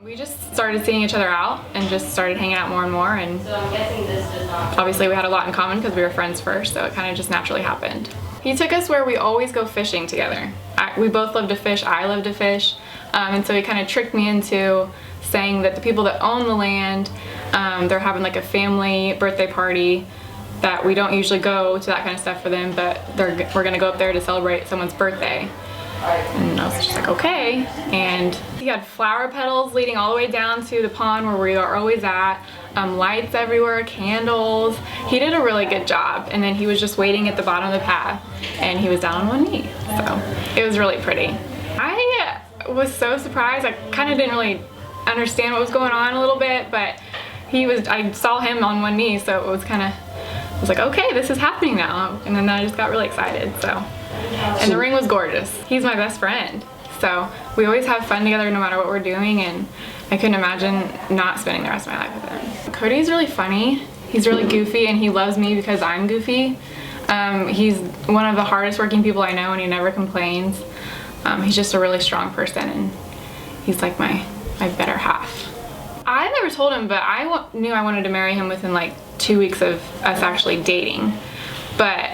We just started seeing each other out and just started hanging out more and more, and obviously we had a lot in common because we were friends first, so it kind of just naturally happened. He took us where we always go fishing together. We both love to fish, I love to fish, and so he kind of tricked me into saying that the people that own the land, they're having like a family birthday party, that we don't usually go to that kind of stuff for them, but we're gonna go up there to celebrate someone's birthday. And I was just like, okay. And he had flower petals leading all the way down to the pond where we are always at, lights everywhere, candles. He did a really good job. And then he was just waiting at the bottom of the path, and he was down on one knee. So it was really pretty. I was so surprised. I kind of didn't really understand what was going on a little bit, but I saw him on one knee, so it was kind of, I was like, okay, this is happening now. And then I just got really excited, so. And the ring was gorgeous. He's my best friend, so we always have fun together no matter what we're doing, and I couldn't imagine not spending the rest of my life with him. Cody's really funny. He's really goofy, and he loves me because I'm goofy. He's one of the hardest working people I know, and he never complains. He's just a really strong person, and he's like my better half. I never told him, but I knew I wanted to marry him within like 2 weeks of us actually dating. But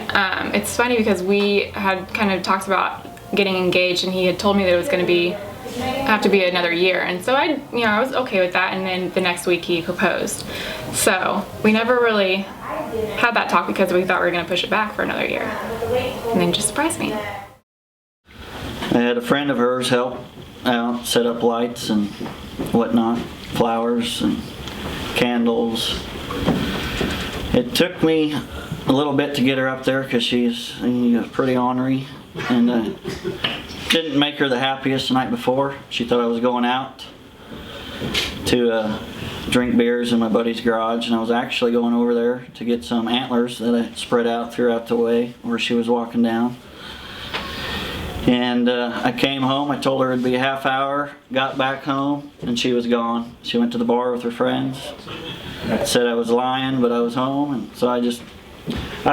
it's funny because we had kind of talked about getting engaged, and he had told me that it was going to have to be another year, and so I was okay with that. And then the next week he proposed, so we never really had that talk because we thought we were going to push it back for another year, and then just surprised me. I had a friend of hers help out, set up lights and whatnot, flowers and candles. It took me a little bit to get her up there because she's pretty ornery, and didn't make her the happiest the night before. She thought I was going out to drink beers in my buddy's garage, and I was actually going over there to get some antlers that I spread out throughout the way where she was walking down. And I came home, I told her it'd be a half hour, got back home, and she was gone. She went to the bar with her friends, said I was lying, but I was home, and so I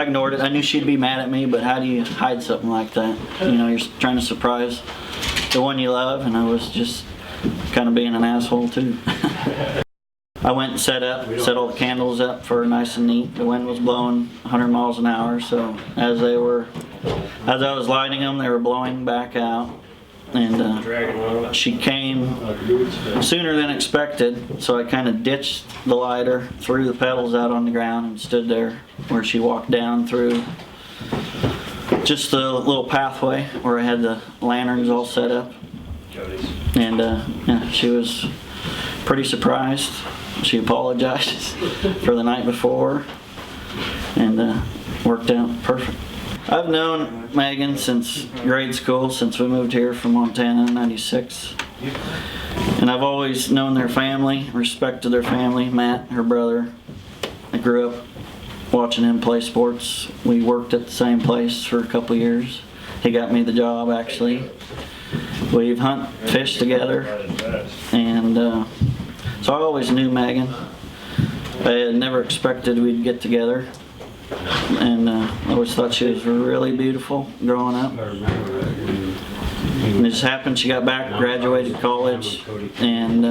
ignored it. I knew she'd be mad at me, but how do you hide something like that? You're trying to surprise the one you love, and I was just kind of being an asshole too. I went and set all the candles up for her nice and neat. The wind was blowing 100 miles an hour, so as I was lighting them, they were blowing back out. And she came sooner than expected, so I kind of ditched the lighter, threw the petals out on the ground, and stood there where she walked down through just the little pathway where I had the lanterns all set up. And yeah, she was pretty surprised. She apologized for the night before, and worked out perfect. I've known Megan since grade school, since we moved here from Montana in '96. And I've always known their family, respected their family. Matt, her brother, I grew up watching him play sports. We worked at the same place for a couple years. He got me the job, actually. We've fished together, and so I always knew Megan. I had never expected we'd get together. And I always thought she was really beautiful growing up. And it just happened, she got back, graduated college, and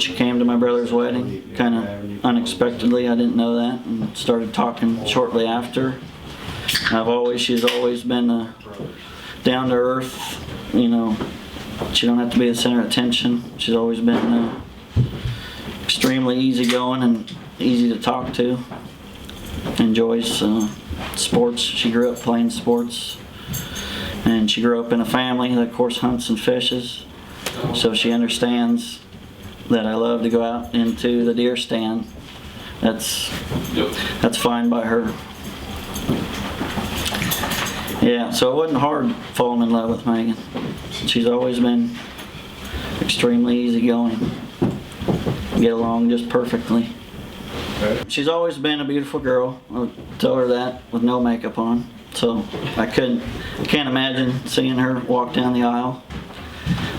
she came to my brother's wedding kind of unexpectedly. I didn't know that, and started talking shortly after. She's always been down to earth, she don't have to be the center of attention. She's always been extremely easygoing and easy to talk to. Enjoys sports. She grew up playing sports, and she grew up in a family that of course hunts and fishes, so she understands that I love to go out into the deer stand. That's fine by her. Yeah, so it wasn't hard falling in love with Megan. She's always been extremely easygoing, get along just perfectly. She's always been a beautiful girl. I'll tell her that with no makeup on. So I can't imagine seeing her walk down the aisle.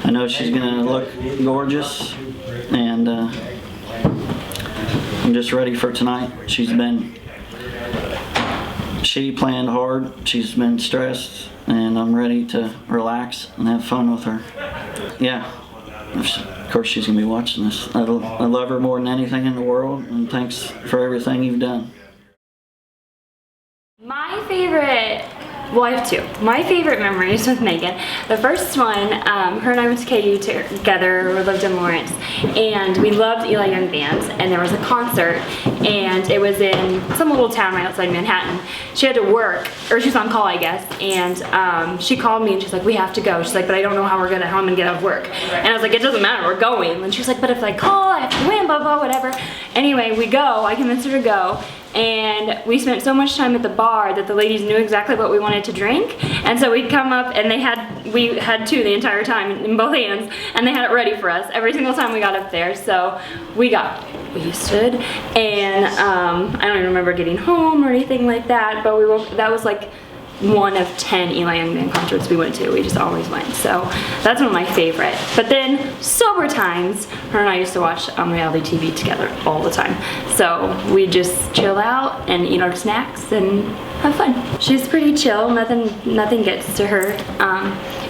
I know she's gonna look gorgeous, and I'm just ready for tonight. She planned hard. She's been stressed, and I'm ready to relax and have fun with her. Yeah, Of course, she's gonna be watching this. I love her more than anything in the world, and thanks for everything you've done. My favorite, well, I have two. My favorite memories with Megan. The first one, her and I went to KU together. We lived in Lawrence, and we loved Eli Young Band. And there was a concert, and it was in some little town right outside Manhattan. She had to work, or she was on call, I guess. And she called me, and she's like, "We have to go." She's like, "But I don't know how I'm gonna get out of work." And I was like, "It doesn't matter. We're going." And she's like, "But if I call, I have to win, blah blah, whatever." Anyway, we go. I convinced her to go. And we spent so much time at the bar that the ladies knew exactly what we wanted to drink. And so we'd come up, and we had two the entire time in both hands, and they had it ready for us every single time we got up there. So we got wasted, and I don't even remember getting home or anything like that, but that was like one of 10 Eli Young Band concerts we went to. We just always went. So that's one of my favorite. But then sober times, her and I used to watch reality TV together all the time. So we just chill out and eat our snacks and have fun. She's pretty chill. Nothing gets to her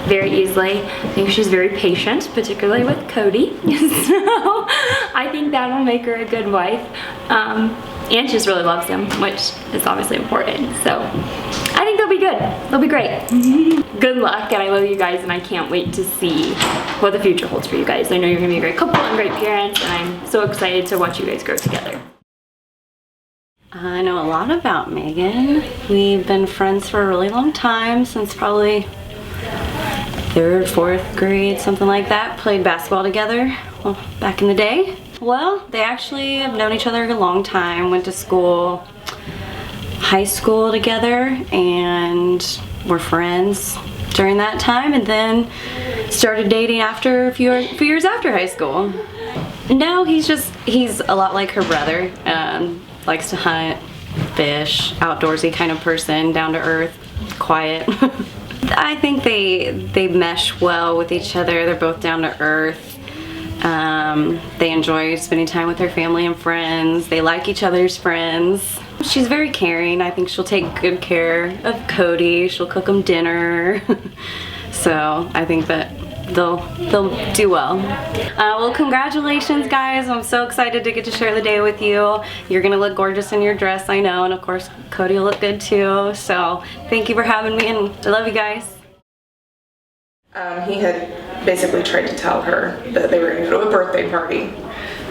very easily. I think she's very patient, particularly with Cody. So I think that'll make her a good wife. And she just really loves him, which is obviously important. So I think they'll be good. They'll be great. Good luck, and I love you guys, and I can't wait to see what the future holds for you guys. I know you're gonna be a great couple and great parents, and I'm so excited to watch you guys grow together. I know a lot about Megan. We've been friends for a really long time, since probably 3rd, 4th grade, something like that. Played basketball together, well, back in the day. Well, they actually have known each other a long time, went to school, high school together, and were friends during that time, and then started dating after a few years after high school. No, he's a lot like her brother. Likes to hunt, fish, outdoorsy kind of person, down to earth, quiet. I think they mesh well with each other. They're both down to earth. They enjoy spending time with their family and friends. They like each other's friends. She's very caring. I think she'll take good care of Cody. She'll cook him dinner. So I think that they'll do well. Well, congratulations, guys. I'm so excited to get to share the day with you. You're gonna look gorgeous in your dress, I know, and of course Cody will look good too. So thank you for having me, and I love you guys. He had basically tried to tell her that they were going to go to a birthday party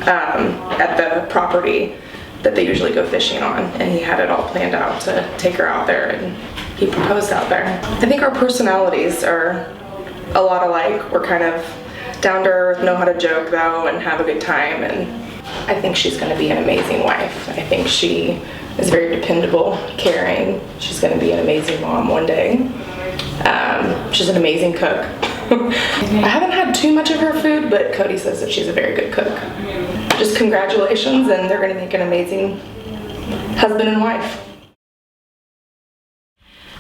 at the property that they usually go fishing on, and he had it all planned out to take her out there, and he proposed out there. I think our personalities are a lot alike. We're kind of down to earth, know how to joke though, and have a good time, and I think she's going to be an amazing wife. I think she is very dependable, caring. She's going to be an amazing mom one day. She's an amazing cook. I haven't had too much of her food, but Cody says that she's a very good cook. Just congratulations, and they're going to make an amazing husband and wife.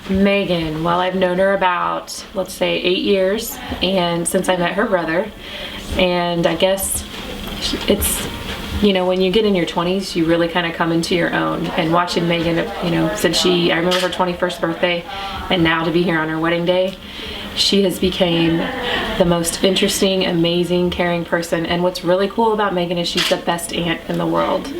Megan, well, I've known her about, let's say, 8 years, and since I met her brother, and I guess it's, you know, when you get in your 20s, you really kind of come into your own. And watching Megan, you know, since I remember her 21st birthday, and now to be here on her wedding day, she has become the most interesting, amazing, caring person. And what's really cool about Megan is she's the best aunt in the world.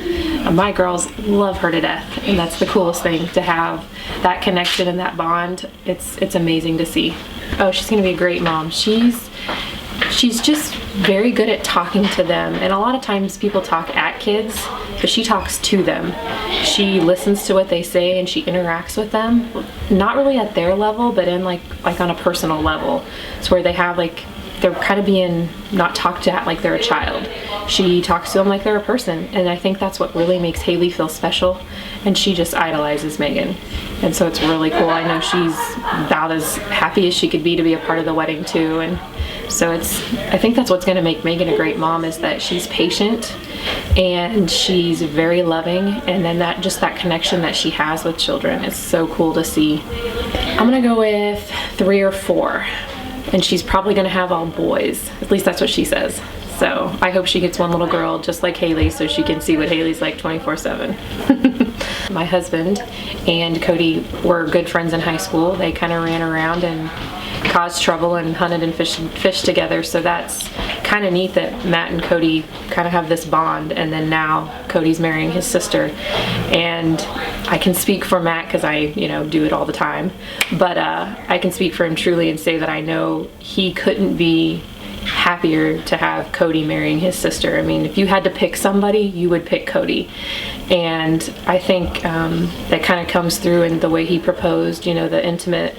My girls love her to death, and that's the coolest thing, to have that connection and that bond. It's amazing to see. Oh, she's gonna be a great mom. She's just very good at talking to them, and a lot of times people talk at kids, but she talks to them. She listens to what they say, and she interacts with them, not really at their level, but in like on a personal level. It's where they have they're kind of being not talked at like they're a child. She talks to them like they're a person, and I think that's what really makes Haley feel special, and she just idolizes Megan. And so it's really cool. I know she's about as happy as she could be to be a part of the wedding too, and so I think that's what's going to make Megan a great mom, is that she's patient and she's very loving, and then that connection that she has with children is so cool to see. I'm going to go with 3 or 4. And she's probably gonna have all boys. At least that's what she says. So I hope she gets one little girl just like Haley, so she can see what Haley's like 24/7. My husband and Cody were good friends in high school. They kind of ran around and caused trouble and hunted and fished together. So that's kind of neat that Matt and Cody kind of have this bond, and then now Cody's marrying his sister. And I can speak for Matt because I, do it all the time, but I can speak for him truly and say that I know he couldn't be happier to have Cody marrying his sister. I mean, if you had to pick somebody, you would pick Cody. And I think that kind of comes through in the way he proposed, the intimate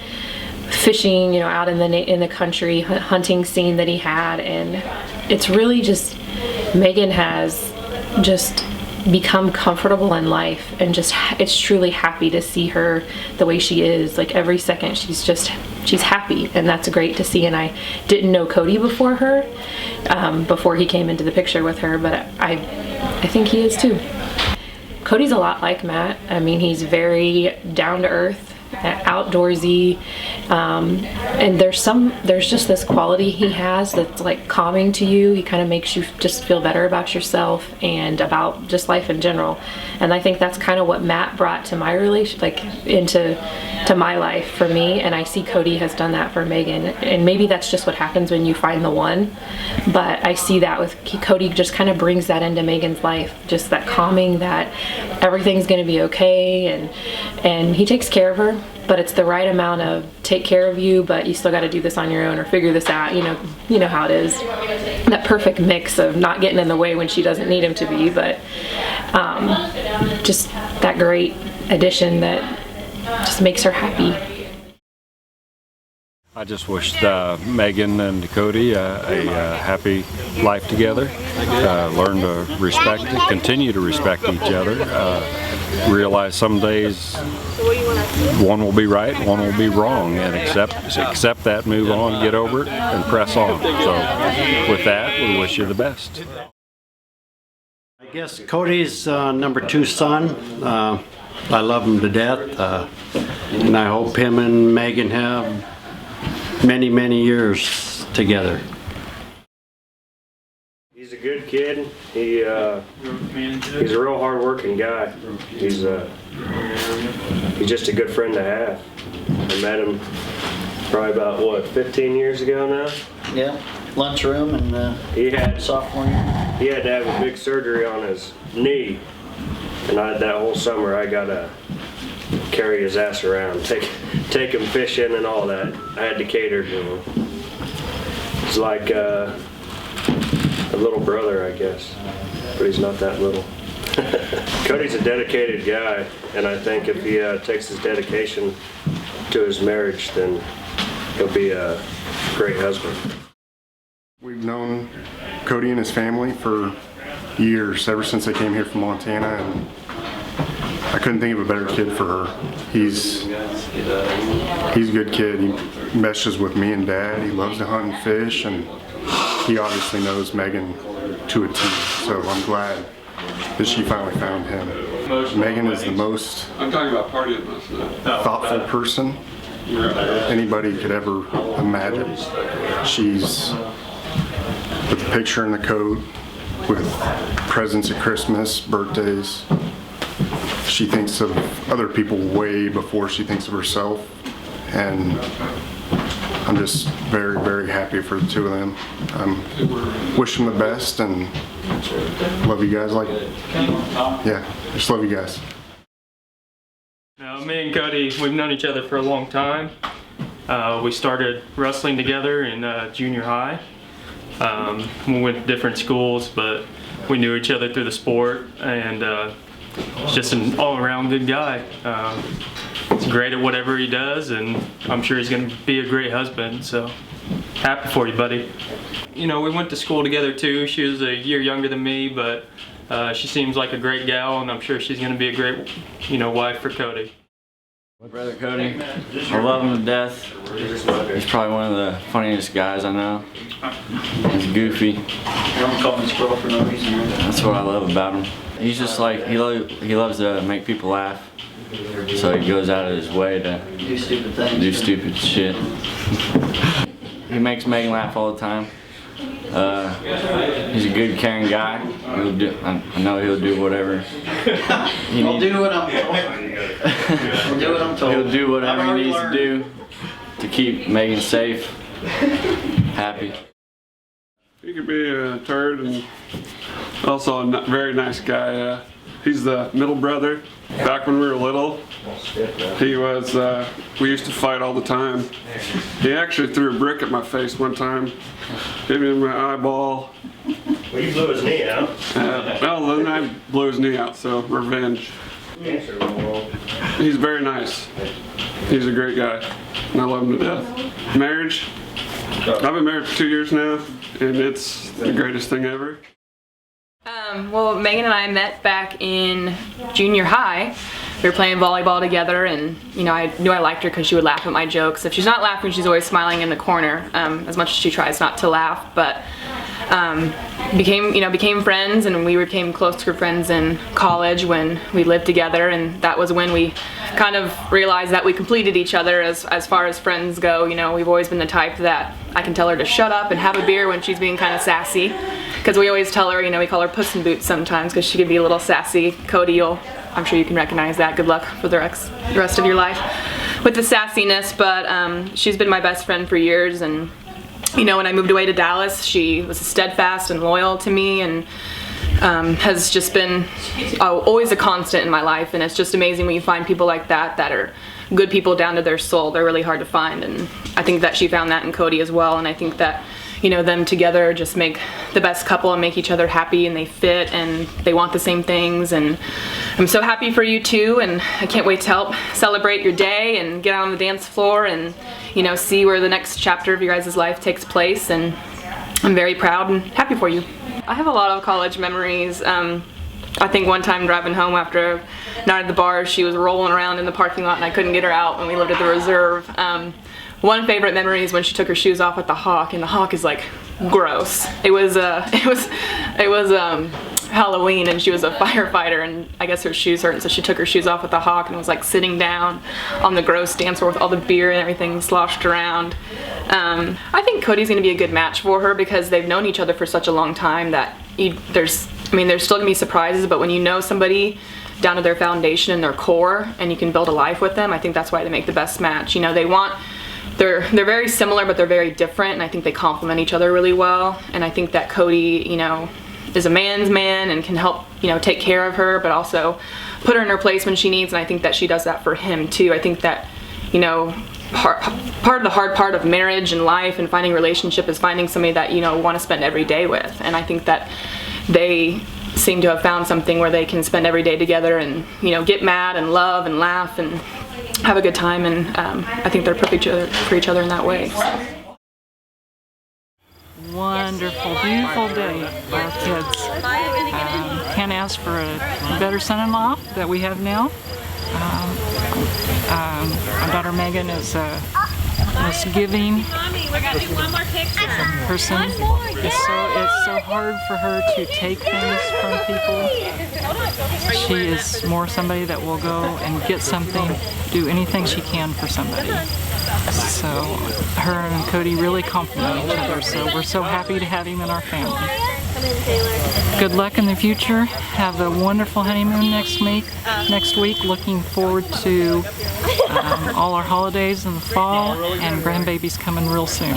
fishing, out in the country hunting scene that he had. And it's really just, Megan has just become comfortable in life, and just it's truly happy to see her the way she is. Like every second she's happy, and that's great to see. And I didn't know Cody before he came into the picture with her, but I think he is too. Cody's a lot like Matt. I mean, he's very down to earth, outdoorsy, and there's just this quality he has that's like calming to you. He kind of makes you just feel better about yourself and about just life in general. And I think that's kind of what Matt brought to my relation, like into my life for me. And I see Cody has done that for Megan. And maybe that's just what happens when you find the one. But I see that with Cody, just kind of brings that into Megan's life, just that calming, that everything's going to be okay, and he takes care of her. But it's the right amount of take care of you, but you still got to do this on your own or figure this out. You know how it is. That perfect mix of not getting in the way when she doesn't need him to be, but just that great addition that just makes her happy. I just wished Megan and Cody a happy life together. Learn to respect and continue to respect each other. Realize some days one will be right, one will be wrong, and accept that, move on, get over it, and press on. So with that, we wish you the best. I guess Cody's number 2 son. I love him to death, and I hope him and Megan have many, many years together. He's a good kid. He's a real hard-working guy. He's just a good friend to have. I met him probably about 15 years ago now. Yeah, lunchroom and he had sophomore year. He had to have a big surgery on his knee, and that whole summer I got to carry his ass around, take him fishing and all that. I had to cater to him. It's like a little brother, I guess, but he's not that little. Cody's a dedicated guy, and I think if he takes his dedication to his marriage, then he'll be a great husband. We've known Cody and his family for years, ever since they came here from Montana, and I couldn't think of a better kid for her. He's a good kid. He meshes with me and Dad. He loves to hunt and fish, and he obviously knows Megan to a T. So I'm glad that she finally found him. Megan is the most thoughtful person anybody could ever imagine. She's with the picture in the coat, with presents at Christmas, birthdays. She thinks of other people way before she thinks of herself, and I'm just very, very happy for the two of them. Wish them the best, and love you guys. Just love you guys. Now, me and Cody, we've known each other for a long time. We started wrestling together in junior high. We went to different schools, but we knew each other through the sport, and he's just an all-around good guy. He's great at whatever he does, and I'm sure he's going to be a great husband, so happy for you, buddy. We went to school together too. She was a year younger than me, but she seems like a great gal, and I'm sure she's going to be a great, wife for Cody. Brother Cody, I love him to death. He's probably one of the funniest guys I know. He's goofy. That's what I love about him. He's just like, he loves to make people laugh. So he goes out of his way to do stupid shit. He makes Megan laugh all the time. He's a good, caring guy. I know he'll do whatever. He'll do what I'm told. He'll do whatever he needs to do to keep Megan safe, happy. He could be a turd and also a very nice guy. He's the middle brother. Back when we were little, he was, we used to fight all the time. He actually threw a brick at my face one time, hit me in my eyeball. Well, you blew his knee out. Well, then I blew his knee out, so revenge. He's very nice. He's a great guy, and I love him to death. Marriage, I've been married for 2 years now, and it's the greatest thing ever. Well, Megan and I met back in junior high. We were playing volleyball together, and you know, I knew I liked her because she would laugh at my jokes. If she's not laughing, she's always smiling in the corner, as much as she tries not to laugh. But became friends, and we became closer friends in college when we lived together, and that was when we kind of realized that we completed each other as far as friends go. You know, we've always been the type that I can tell her to shut up and have a beer when she's being kind of sassy, because we always tell her, you know, we call her Puss in Boots sometimes because she can be a little sassy. Cody, I'm sure you can recognize that. Good luck for the rest of your life with the sassiness, but she's been my best friend for years, and you know, when I moved away to Dallas, she was steadfast and loyal to me, and has just been always a constant in my life. And it's just amazing when you find people like that are good people down to their soul. They're really hard to find, and I think that she found that in Cody as well. And I think that, you know, them together just make the best couple and make each other happy, and they fit and they want the same things. And I'm so happy for you too, and I can't wait to help celebrate your day and get out on the dance floor and, you know, see where the next chapter of your guys' life takes place. And I'm very proud and happy for you. I have a lot of college memories. I think one time driving home after a night at the bar, she was rolling around in the parking lot and I couldn't get her out when we lived at the Reserve. One favorite memory is when she took her shoes off at the Hawk, and the Hawk is like gross. It was Halloween, and she was a firefighter, and I guess her shoes hurt, and so she took her shoes off at the Hawk and was like sitting down on the gross dance floor with all the beer and everything sloshed around. I think Cody's gonna be a good match for her because they've known each other for such a long time that there's still gonna be surprises, but when you know somebody down to their foundation and their core and you can build a life with them, I think that's why they make the best match. You know, they're very similar, but they're very different, and I think they complement each other really well. And I think that Cody, you know, is a man's man and can help, you know, take care of her, but also put her in her place when she needs, and I think that she does that for him too. I think that, you know, part of the hard part of marriage and life and finding a relationship is finding somebody that, you know, want to spend every day with. And I think that they seem to have found something where they can spend every day together and, you know, get mad and love and laugh and have a good time, and I think they're perfect for each other in that way. Wonderful, beautiful day for our kids. Can't ask for a better son-in-law that we have now. Our daughter Megan is a most giving person. It's so hard for her to take things from people. She is more somebody that will go and get something, do anything she can for somebody. So her and Cody really complement each other, so we're so happy to have him in our family. Good luck in the future. Have a wonderful honeymoon next week. Looking forward to all our holidays in the fall, and grandbabies coming real soon.